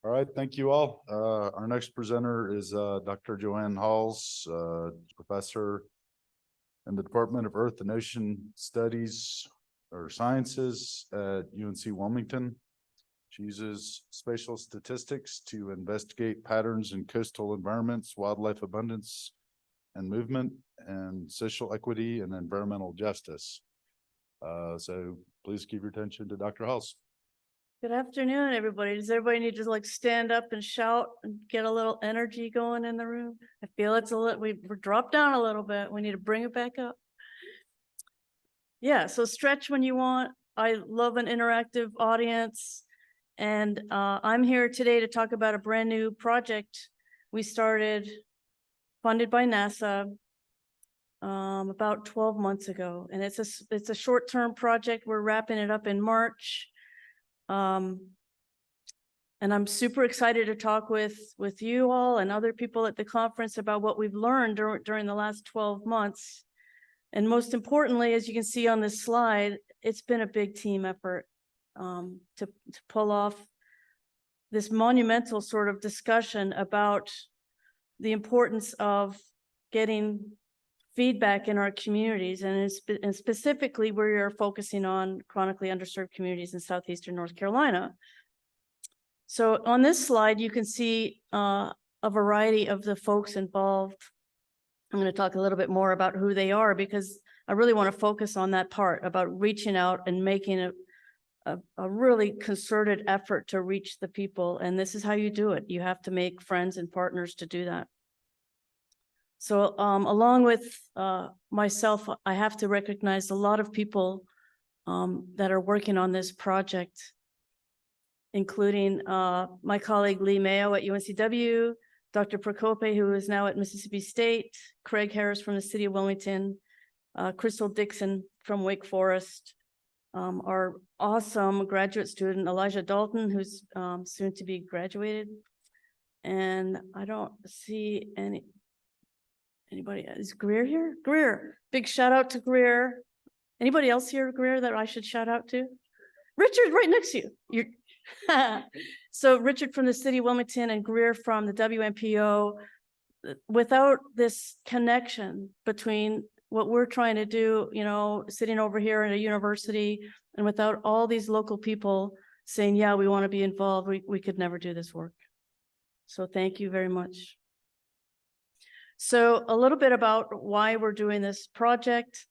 All right, thank you all. Our next presenter is Dr. Joanne Halls, professor in the Department of Earth and Ocean Studies or Sciences at UNC Wilmington. She uses spatial statistics to investigate patterns in coastal environments, wildlife abundance and movement, and social equity and environmental justice. So please give your attention to Dr. Halls. Good afternoon, everybody. Does everybody need to like stand up and shout and get a little energy going in the room? I feel it's a little, we're dropped down a little bit. We need to bring it back up. Yeah, so stretch when you want. I love an interactive audience. And I'm here today to talk about a brand new project we started, funded by NASA, about 12 months ago. And it's a short-term project. We're wrapping it up in March. And I'm super excited to talk with you all and other people at the conference about what we've learned during the last 12 months. And most importantly, as you can see on this slide, it's been a big team effort to pull off this monumental sort of discussion about the importance of getting feedback in our communities, and specifically we are focusing on chronically underserved communities in Southeastern North Carolina. So on this slide, you can see a variety of the folks involved. I'm going to talk a little bit more about who they are because I really want to focus on that part about reaching out and making a really concerted effort to reach the people. And this is how you do it. You have to make friends and partners to do that. So along with myself, I have to recognize a lot of people that are working on this project, including my colleague Lee Mayo at UNCW, Dr. Procope, who is now at Mississippi State, Craig Harris from the city of Wilmington, Crystal Dixon from Wake Forest, our awesome graduate student, Elijah Dalton, who's soon to be graduated. And I don't see anybody, is Greer here? Greer, big shout out to Greer. Anybody else here, Greer, that I should shout out to? Richard, right next to you. So Richard from the city of Wilmington and Greer from the WMPO. Without this connection between what we're trying to do, you know, sitting over here in a university, and without all these local people saying, yeah, we want to be involved, we could never do this work. So thank you very much. So a little bit about why we're doing this project.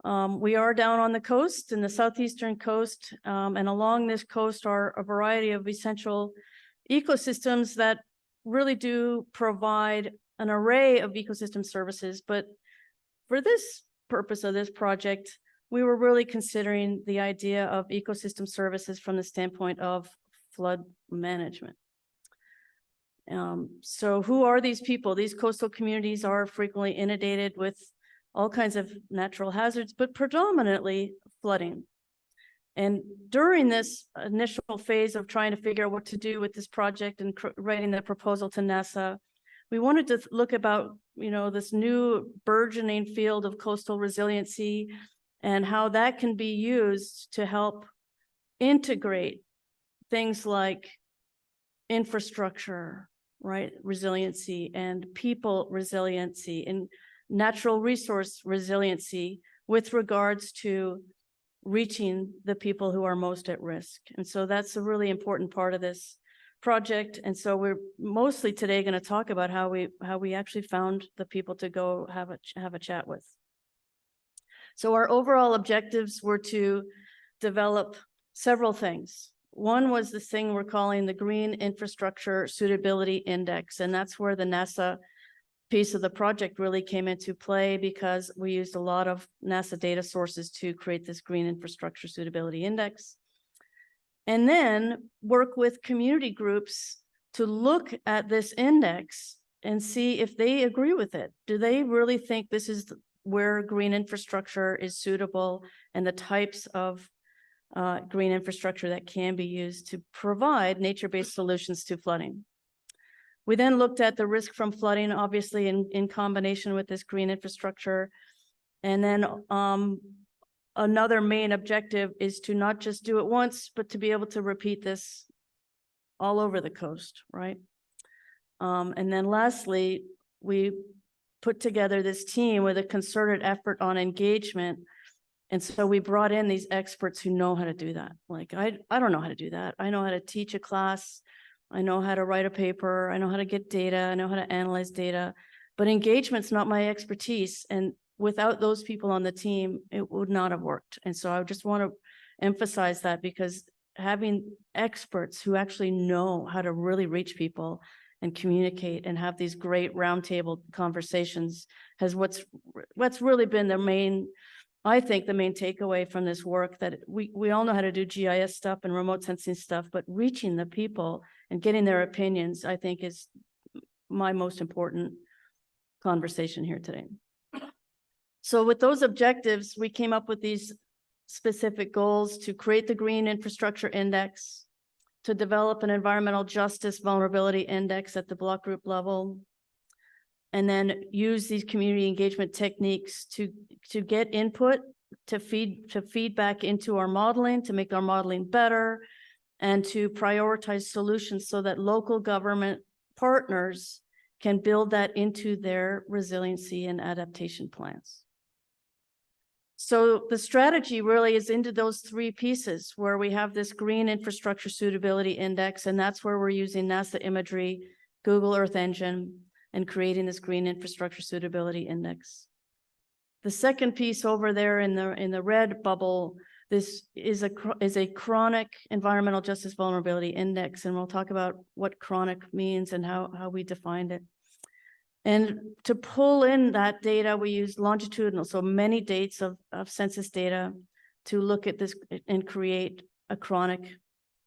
We are down on the coast, in the southeastern coast, and along this coast are a variety of essential ecosystems that really do provide an array of ecosystem services. But for this purpose of this project, we were really considering the idea of ecosystem services from the standpoint of flood management. So who are these people? These coastal communities are frequently inundated with all kinds of natural hazards, but predominantly flooding. And during this initial phase of trying to figure out what to do with this project and writing the proposal to NASA, we wanted to look about, you know, this new burgeoning field of coastal resiliency and how that can be used to help integrate things like infrastructure, right, resiliency, and people resiliency, and natural resource resiliency with regards to reaching the people who are most at risk. And so that's a really important part of this project. And so we're mostly today going to talk about how we actually found the people to go have a chat with. So our overall objectives were to develop several things. One was this thing we're calling the Green Infrastructure Suitability Index, and that's where the NASA piece of the project really came into play because we used a lot of NASA data sources to create this Green Infrastructure Suitability Index. And then work with community groups to look at this index and see if they agree with it. Do they really think this is where green infrastructure is suitable and the types of green infrastructure that can be used to provide nature-based solutions to flooding? We then looked at the risk from flooding, obviously in combination with this green infrastructure. And then another main objective is to not just do it once, but to be able to repeat this all over the coast, right? And then lastly, we put together this team with a concerted effort on engagement. And so we brought in these experts who know how to do that. Like, I don't know how to do that. I know how to teach a class. I know how to write a paper. I know how to get data. I know how to analyze data, but engagement's not my expertise. And without those people on the team, it would not have worked. And so I just want to emphasize that, because having experts who actually know how to really reach people and communicate and have these great roundtable conversations has what's really been the main, I think, the main takeaway from this work, that we all know how to do GIS stuff and remote sensing stuff, but reaching the people and getting their opinions, I think, is my most important conversation here today. So with those objectives, we came up with these specific goals: to create the Green Infrastructure Index, to develop an Environmental Justice Vulnerability Index at the block group level, and then use these community engagement techniques to get input, to feed back into our modeling, to make our modeling better, and to prioritize solutions so that local government partners can build that into their resiliency and adaptation plans. So the strategy really is into those three pieces, where we have this Green Infrastructure Suitability Index, and that's where we're using NASA imagery, Google Earth Engine, and creating this Green Infrastructure Suitability Index. The second piece over there in the red bubble, this is a chronic Environmental Justice Vulnerability Index, and we'll talk about what chronic means and how we defined it. And to pull in that data, we use longitudinal, so many dates of census data to look at this and create a chronic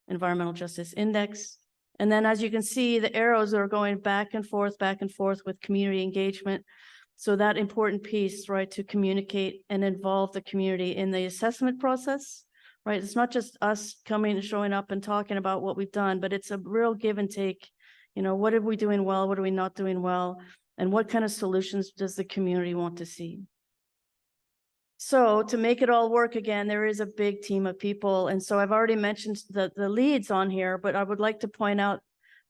Environmental Justice Index. And then, as you can see, the arrows are going back and forth with community engagement. So that important piece, right, to communicate and involve the community in the assessment process, right? It's not just us coming and showing up and talking about what we've done, but it's a real give and take. You know, what are we doing well? What are we not doing well? And what kind of solutions does the community want to see? So to make it all work again, there is a big team of people. And so I've already mentioned the leads on here, but I would like to point out,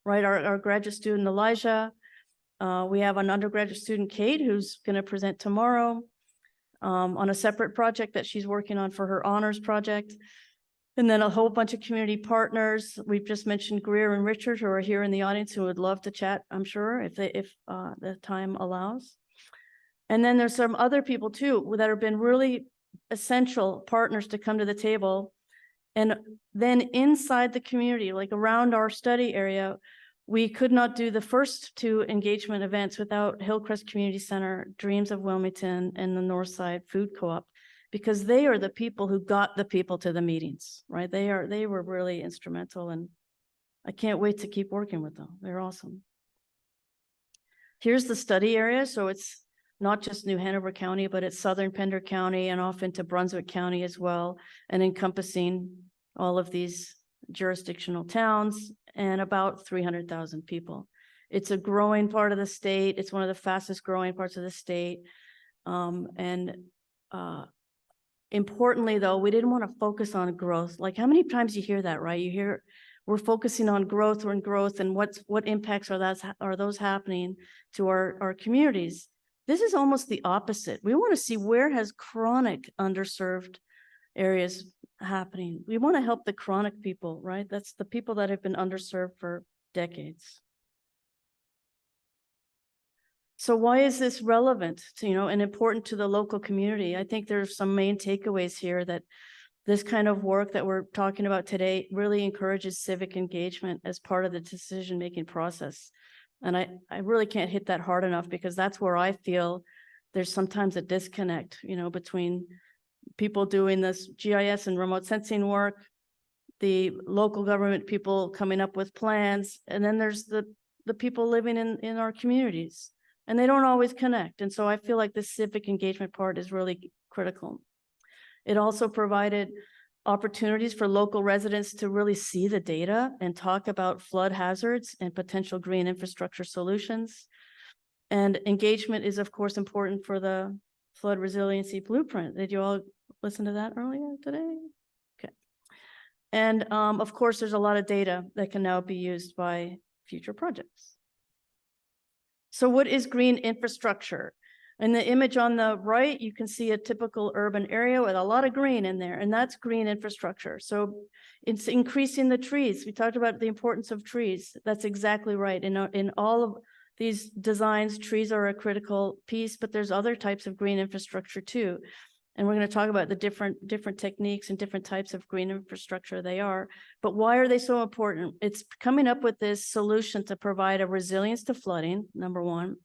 right, our graduate student, Elijah. We have an undergraduate student, Kate, who's going to present tomorrow on a separate project that she's working on for her honors project. And then a whole bunch of community partners. We've just mentioned Greer and Richard, who are here in the audience, who would love to chat, I'm sure, if the time allows. And then there's some other people too that have been really essential partners to come to the table. And then inside the community, like around our study area, we could not do the first two engagement events without Hillcrest Community Center, Dreams of Wilmington, and the Northside Food Co-op, because they are the people who got the people to the meetings, right? They were really instrumental, and I can't wait to keep working with them. They're awesome. Here's the study area. So it's not just New Hanover County, but it's Southern Pender County and off into Brunswick County as well, and encompassing all of these jurisdictional towns and about 300,000 people. It's a growing part of the state. It's one of the fastest growing parts of the state. Importantly, though, we didn't want to focus on growth. Like, how many times you hear that, right? You hear we're focusing on growth, we're in growth, and what impacts are those happening to our communities? This is almost the opposite. We want to see, where has chronic underserved areas happening? We want to help the chronic people, right? That's the people that have been underserved for decades. So why is this relevant to, and important to the local community? I think there's some main takeaways here, that this kind of work that we're talking about today really encourages civic engagement as part of the decision-making process. And I really can't hit that hard enough, because that's where I feel there's sometimes a disconnect, between people doing this GIS and remote sensing work, the local government people coming up with plans, and then there's the people living in our communities. And they don't always connect. And so I feel like the civic engagement part is really critical. It also provided opportunities for local residents to really see the data and talk about flood hazards and potential green infrastructure solutions. And engagement is, of course, important for the flood resiliency blueprint. Did you all listen to that earlier today? Okay. And of course, there's a lot of data that can now be used by future projects. So what is green infrastructure? In the image on the right, you can see a typical urban area with a lot of green in there, and that's green infrastructure. So it's increasing the trees. We talked about the importance of trees. That's exactly right. In all of these designs, trees are a critical piece, but there's other types of green infrastructure too. And we're going to talk about the different techniques and different types of green infrastructure they are. But why are they so important? It's coming up with this solution to provide a resilience to flooding, number one.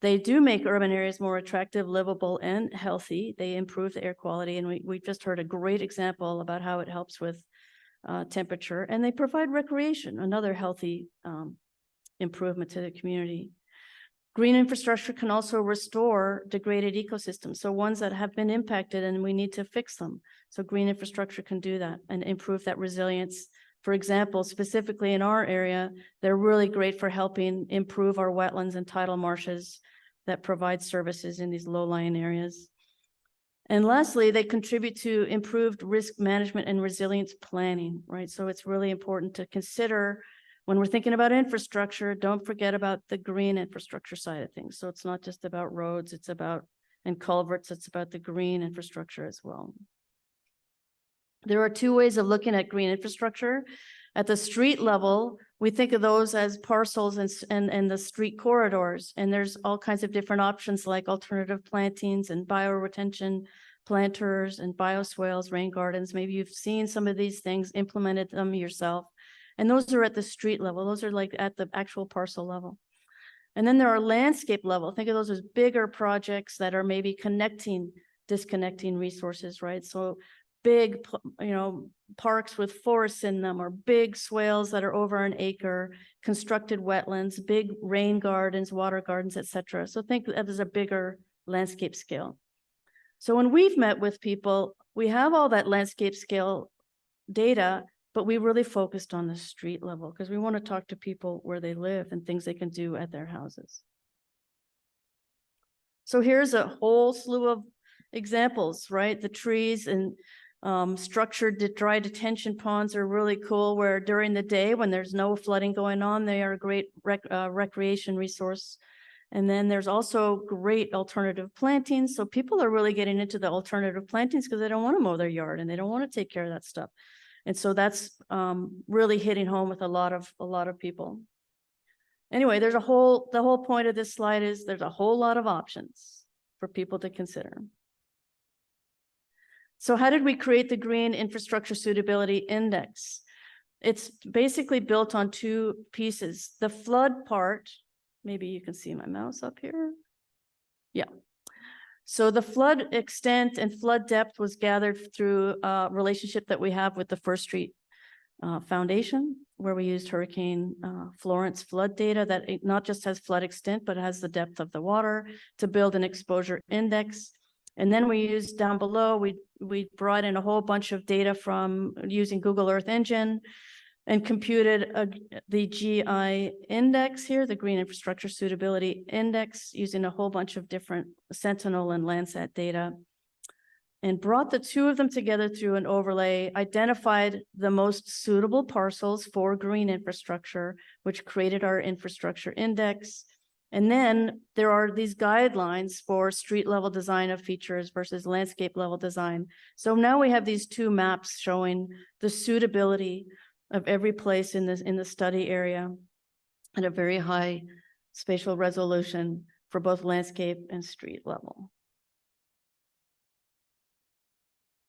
They do make urban areas more attractive, livable, and healthy. They improve the air quality. And we just heard a great example about how it helps with temperature. And they provide recreation, another healthy improvement to the community. Green infrastructure can also restore degraded ecosystems, so ones that have been impacted and we need to fix them. So green infrastructure can do that and improve that resilience. For example, specifically in our area, they're really great for helping improve our wetlands and tidal marshes that provide services in these low-lying areas. And lastly, they contribute to improved risk management and resilience planning, right? So it's really important to consider when we're thinking about infrastructure, don't forget about the green infrastructure side of things. So it's not just about roads, it's about, and culverts, it's about the green infrastructure as well. There are two ways of looking at green infrastructure. At the street level, we think of those as parcels and the street corridors. And there's all kinds of different options like alternative plantings and bioretention planters and bioswales, rain gardens. Maybe you've seen some of these things, implemented them yourself. And those are at the street level. Those are like at the actual parcel level. And then there are landscape level. Think of those as bigger projects that are maybe disconnecting resources, right? So big, parks with forests in them, or big swales that are over an acre, constructed wetlands, big rain gardens, water gardens, etc. So think of it as a bigger landscape scale. So when we've met with people, we have all that landscape scale data, but we really focused on the street level because we want to talk to people where they live and things they can do at their houses. So here's a whole slew of examples, right? The trees and structured dry detention ponds are really cool, where during the day when there's no flooding going on, they are a great recreation resource. And then there's also great alternative plantings. So people are really getting into the alternative plantings because they don't want to mow their yard and they don't want to take care of that stuff. And so that's really hitting home with a lot of people. Anyway, the whole point of this slide is there's a whole lot of options for people to consider. So how did we create the Green Infrastructure Suitability Index? It's basically built on two pieces. The flood part, maybe you can see my mouse up here. Yeah. So the flood extent and flood depth was gathered through a relationship that we have with the First Street Foundation, where we used Hurricane Florence flood data that it not just has flood extent, but has the depth of the water to build an exposure index. And then we used down below, we brought in a whole bunch of data from using Google Earth Engine and computed the GI index here, the Green Infrastructure Suitability Index, using a whole bunch of different Sentinel and Landsat data, and brought the two of them together through an overlay, identified the most suitable parcels for green infrastructure, which created our infrastructure index. And then there are these guidelines for street level design of features versus landscape level design. So now we have these two maps showing the suitability of every place in the study area at a very high spatial resolution for both landscape and street level.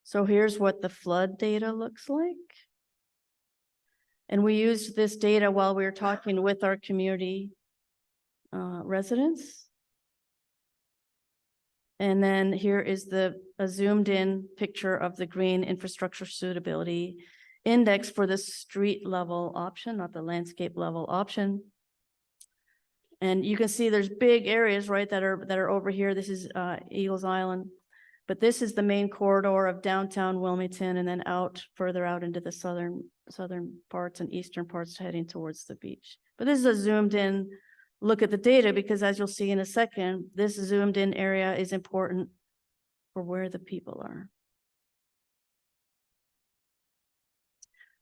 So here's what the flood data looks like. And we used this data while we were talking with our community residents. And then here is a zoomed in picture of the Green Infrastructure Suitability Index for the street level option, not the landscape level option. And you can see there's big areas, right, that are over here. This is Eagles Island, but this is the main corridor of downtown Wilmington, and then further out into the southern parts and eastern parts heading towards the beach. But this is a zoomed in look at the data, because as you'll see in a second, this zoomed in area is important for where the people are.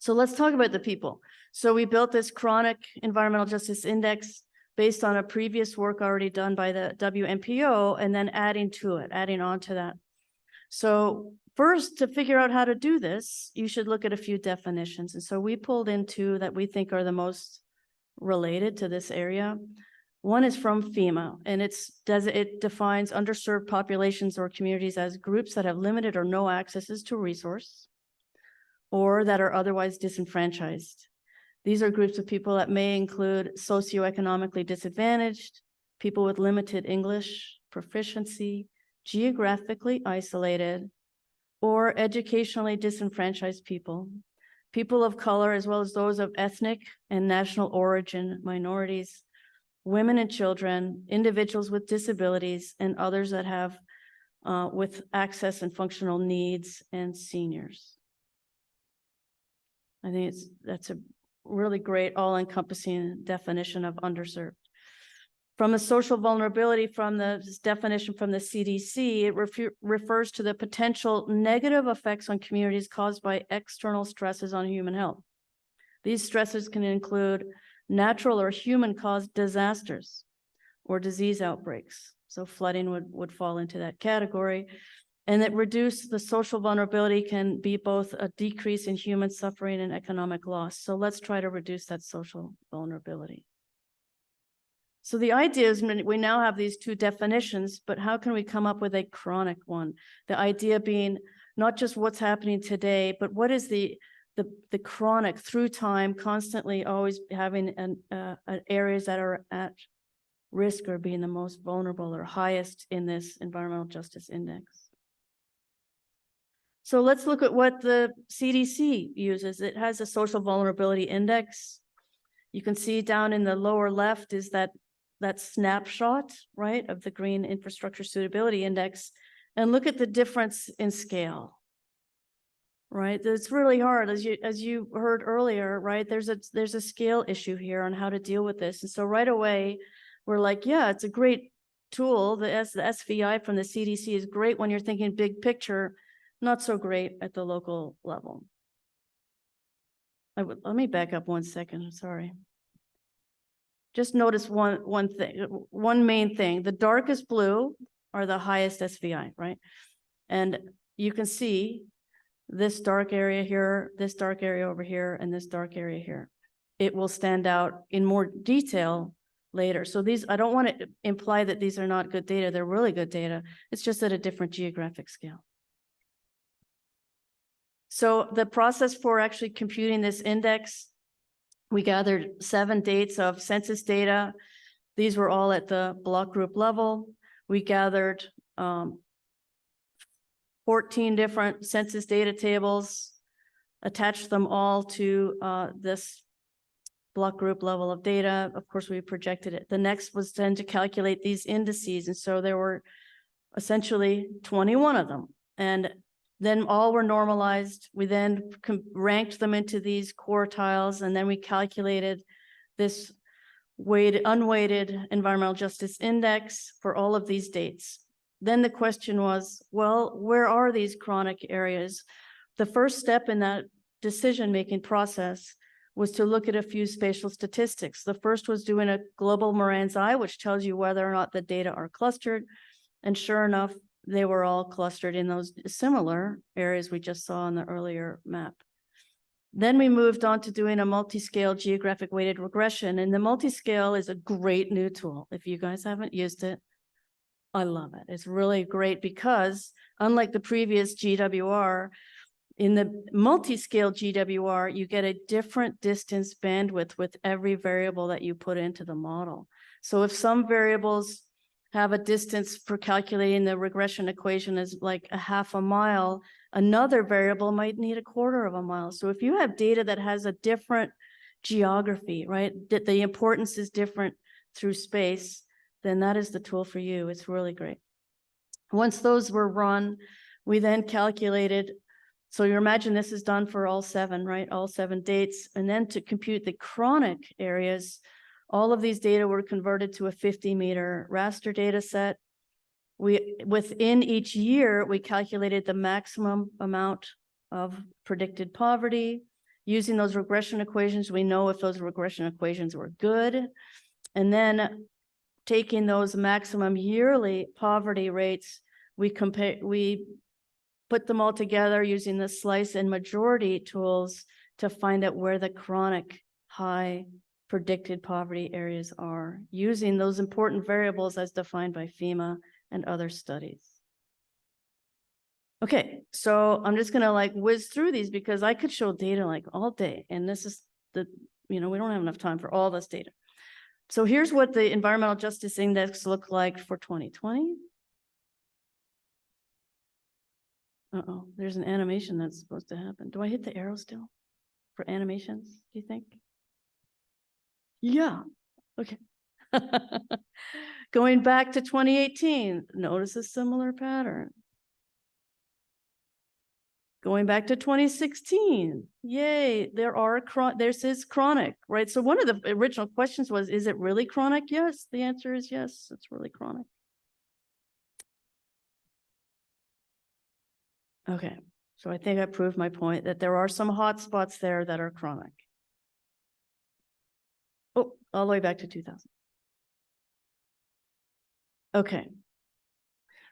So let's talk about the people. So we built this chronic environmental justice index based on a previous work already done by the WMPO, and then adding on to that. So first, to figure out how to do this, you should look at a few definitions. And so we pulled in two that we think are the most related to this area. One is from FEMA, and it defines underserved populations or communities as groups that have limited or no accesses to resource, or that are otherwise disenfranchised. These are groups of people that may include socioeconomically disadvantaged, people with limited English proficiency, geographically isolated, or educationally disenfranchised people, people of color, as well as those of ethnic and national origin minorities, women and children, individuals with disabilities, and others that have with access and functional needs, and seniors. I think that's a really great all-encompassing definition of underserved. From a social vulnerability, from this definition from the CDC, it refers to the potential negative effects on communities caused by external stresses on human health. These stresses can include natural or human-caused disasters or disease outbreaks. So flooding would fall into that category. And that reduce the social vulnerability can be both a decrease in human suffering and economic loss. So let's try to reduce that social vulnerability. So the idea is we now have these two definitions, but how can we come up with a chronic one? The idea being not just what's happening today, but what is the chronic through time, constantly always having areas that are at risk or being the most vulnerable or highest in this environmental justice index. So let's look at what the CDC uses. It has a social vulnerability index. You can see down in the lower left is that snapshot, right, of the green infrastructure suitability index, and look at the difference in scale, right? It's really hard, as you heard earlier, right? There's a scale issue here on how to deal with this. And so right away, we're like, yeah, it's a great tool. The SVI from the CDC is great when you're thinking big picture, not so great at the local level. Let me back up 1 second, sorry. Just notice one main thing. The darkest blue are the highest SVI, right? And you can see this dark area here, this dark area over here, and this dark area here. It will stand out in more detail later. So these, I don't want to imply that these are not good data. They're really good data. It's just at a different geographic scale. So the process for actually computing this index, we gathered 7 dates of census data. These were all at the block group level. We gathered 14 different census data tables, attached them all to this block group level of data. Of course, we projected it. The next was then to calculate these indices. And so there were essentially 21 of them. And then all were normalized. We then ranked them into these quartiles, and then we calculated this unweighted environmental justice index for all of these dates. Then the question was, well, where are these chronic areas? The first step in that decision-making process was to look at a few spatial statistics. The first was doing a global Moran's eye, which tells you whether or not the data are clustered. And sure enough, they were all clustered in those similar areas we just saw on the earlier map. Then we moved on to doing a multi-scale geographic weighted regression. And the multi-scale is a great new tool. If you guys haven't used it, I love it. It's really great because unlike the previous GWR, in the multi-scale GWR, you get a different distance bandwidth with every variable that you put into the model. So if some variables have a distance for calculating the regression equation is like a half a mile, another variable might need a quarter of a mile. So if you have data that has a different geography, right, that the importance is different through space, then that is the tool for you. It's really great. Once those were run, we then calculated, so you imagine this is done for all 7, right? All 7 dates. And then to compute the chronic areas, all of these data were converted to a 50-meter raster data set. Within each year, we calculated the maximum amount of predicted poverty Using those regression equations, we know if those regression equations were good. And then taking those maximum yearly poverty rates, we put them all together using the slice and majority tools to find out where the chronic high predicted poverty areas are, using those important variables as defined by FEMA and other studies. Okay, so I'm just gonna like whiz through these because I could show data like all day, and this is we don't have enough time for all this data. So here's what the Environmental Justice Index looked like for 2020. Uh-oh, there's an animation that's supposed to happen. Do I hit the arrow still for animations, do you think? Yeah, okay. Going back to 2018, notice a similar pattern. Going back to 2016, yay, this is chronic, right? So one of the original questions was, is it really chronic? Yes, the answer is yes, it's really chronic. Okay, so I think I proved my point that there are some hot spots there that are chronic. Oh, all the way back to 2000. Okay.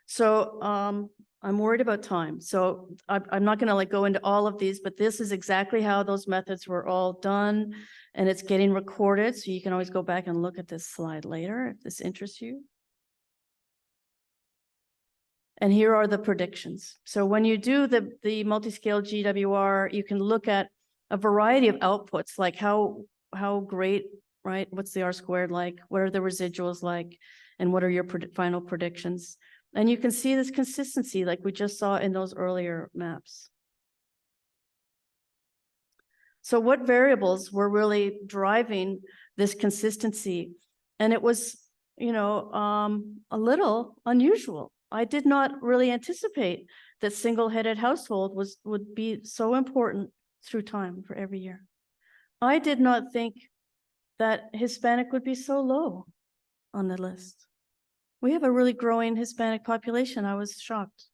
So I'm worried about time. So I'm not gonna like go into all of these, but this is exactly how those methods were all done, and it's getting recorded. So you can always go back and look at this slide later if this interests you. And here are the predictions. So when you do the multi-scale GWR, you can look at a variety of outputs, like how great, right? What's the R squared like? What are the residuals like? And what are your final predictions? And you can see this consistency like we just saw in those earlier maps. So what variables were really driving this consistency? And it was, a little unusual. I did not really anticipate that single-headed household would be so important through time for every year. I did not think that Hispanic would be so low on the list. We have a really growing Hispanic population. I was shocked.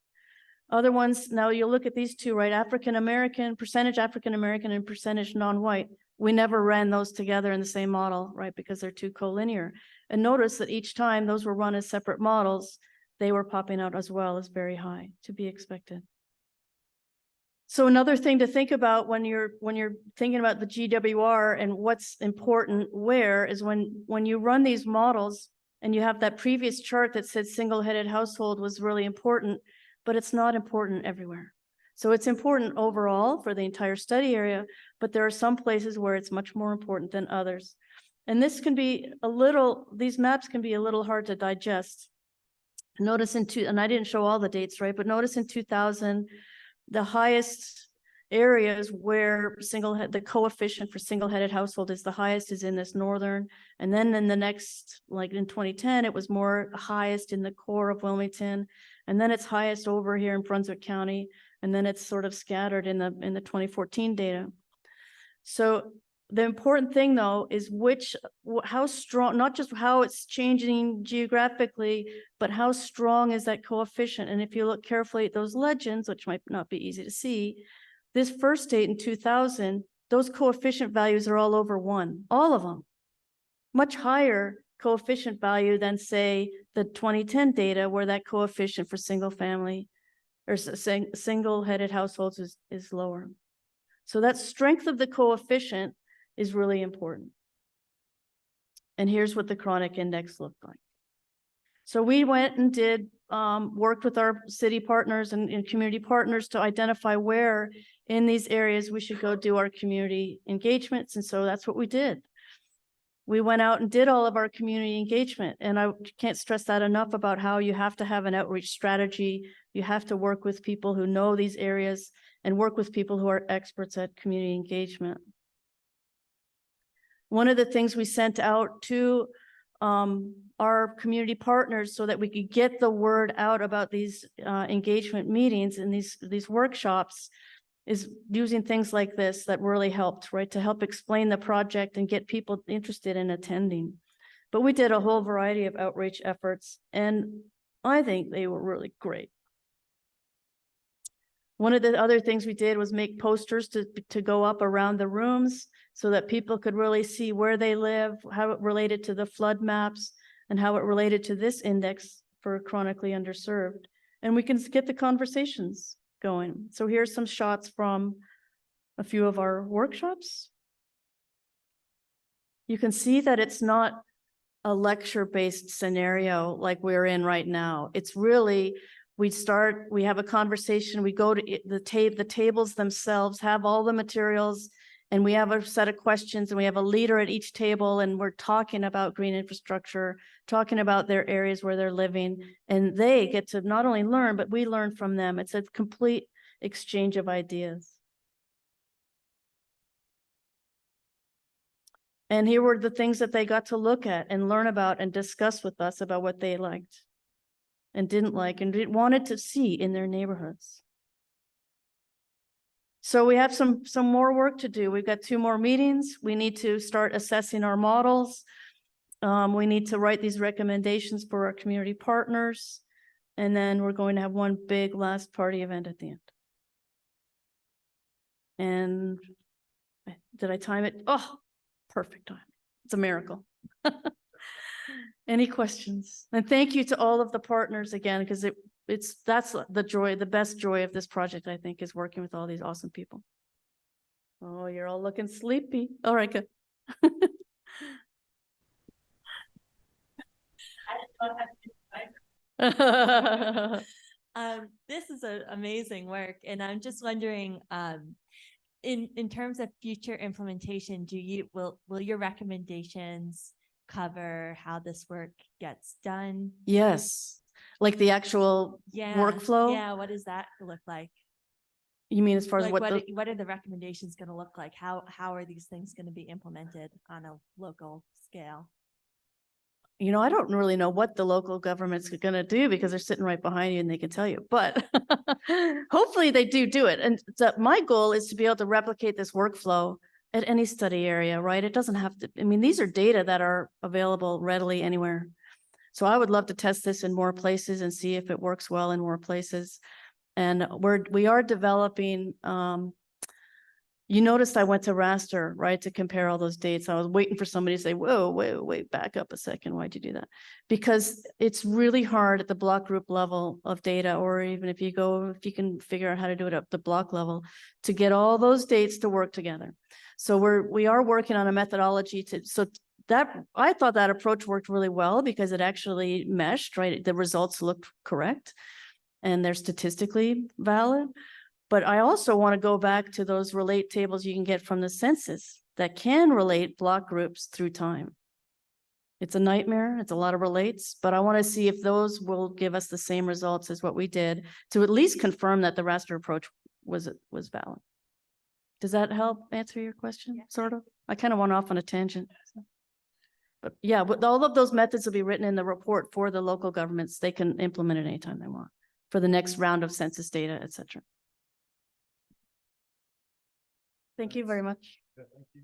Other ones, now you'll look at these two, right? African-American, percentage African-American and percentage non-white. We never ran those together in the same model, right? Because they're too collinear. And notice that each time those were run as separate models, they were popping out as well as very high, to be expected. So another thing to think about when you're thinking about the GWR and what's important where is when you run these models and you have that previous chart that said single-headed household was really important, but it's not important everywhere. So it's important overall for the entire study area, but there are some places where it's much more important than others. And this can be these maps can be a little hard to digest. Notice and I didn't show all the dates, right? But notice in 2000, the highest areas where the coefficient for single-headed household is the highest is in this northern. And then in the next, like in 2010, it was more highest in the core of Wilmington. And then it's highest over here in Brunswick County. And then it's sort of scattered in the 2014 data. So the important thing though is how strong, not just how it's changing geographically, but how strong is that coefficient? And if you look carefully at those legends, which might not be easy to see, this first date in 2000, those coefficient values are all over 1, all of them. Much higher coefficient value than say the 2010 data where that coefficient for single family or single-headed households is lower. So that strength of the coefficient is really important. And here's what the chronic index looked like. So we went and worked with our city partners and community partners to identify where in these areas we should go do our community engagements. And so that's what we did. We went out and did all of our community engagement. And I can't stress that enough about how you have to have an outreach strategy. You have to work with people who know these areas and work with people who are experts at community engagement. One of the things we sent out to our community partners so that we could get the word out about these engagement meetings and these workshops is using things like this that really helped, right? To help explain the project and get people interested in attending. But we did a whole variety of outreach efforts and I think they were really great. One of the other things we did was make posters to go up around the rooms so that people could really see where they live, how it related to the flood maps, and how it related to this index for chronically underserved. And we can get the conversations going. So here's some shots from a few of our workshops. You can see that it's not a lecture-based scenario like we're in right now. It's really, we have a conversation, we go to the tables themselves have all the materials, and we have a set of questions, and we have a leader at each table, and we're talking about green infrastructure, talking about their areas where they're living, and they get to not only learn, but we learn from them. It's a complete exchange of ideas. And here were the things that they got to look at and learn about and discuss with us about what they liked and didn't like and wanted to see in their neighborhoods. So we have some more work to do. We've got 2 more meetings. We need to start assessing our models. We need to write these recommendations for our community partners. And then we're going to have one big last party event at the end. And did I time it? Oh, perfect time. It's a miracle. Any questions? And thank you to all of the partners again, because that's the joy, the best joy of this project, I think, is working with all these awesome people. Oh, you're all looking sleepy. All right, good. This is amazing work, and I'm just wondering, in terms of future implementation, will your recommendations cover how this work gets done? Yes, like the actual workflow. Yeah, what does that look like? You mean as far as Like what are the recommendations going to look like? How are these things going to be implemented on a local scale? You know, I don't really know what the local government's going to do because they're sitting right behind you and they can tell you, but hopefully they do it. And so my goal is to be able to replicate this workflow at any study area, right? It doesn't have to, I mean, these are data that are available readily anywhere. So I would love to test this in more places and see if it works well in more places. And we are developing, you noticed I went to raster, right, to compare all those dates. I was waiting for somebody to say, whoa, wait, back up a second. Why'd you do that? Because it's really hard at the block group level of data, or even if you can figure out how to do it at the block level, to get all those dates to work together. So we are working on a methodology I thought that approach worked really well because it actually meshed, right? The results looked correct and they're statistically valid. But I also want to go back to those relate tables you can get from the census that can relate block groups through time. It's a nightmare. It's a lot of relates, but I want to see if those will give us the same results as what we did to at least confirm that the raster approach was valid. Does that help answer your question? Yeah. Sort of. I kind of went off on a tangent. So. But yeah, but all of those methods will be written in the report for the local governments. They can implement it anytime they want for the next round of census data, et cetera. Thank you very much. Yeah, thank you.